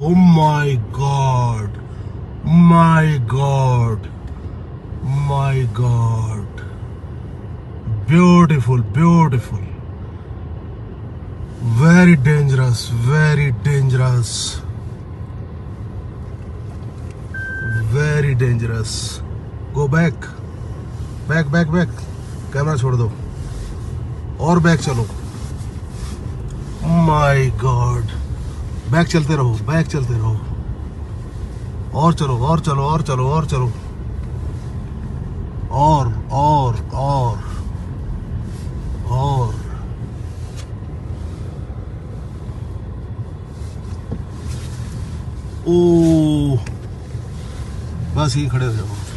Oh my God. My God. My God. Beautiful, beautiful. Very dangerous, very dangerous. Very dangerous. Go back. Back, back, back. Camera छोड़ दो और back चलो. My God. Back चलते रहो, back चलते रहो. और चलो, और चलो, और चलो, और चलो. और. ओ बस यही खड़े हो जाओ.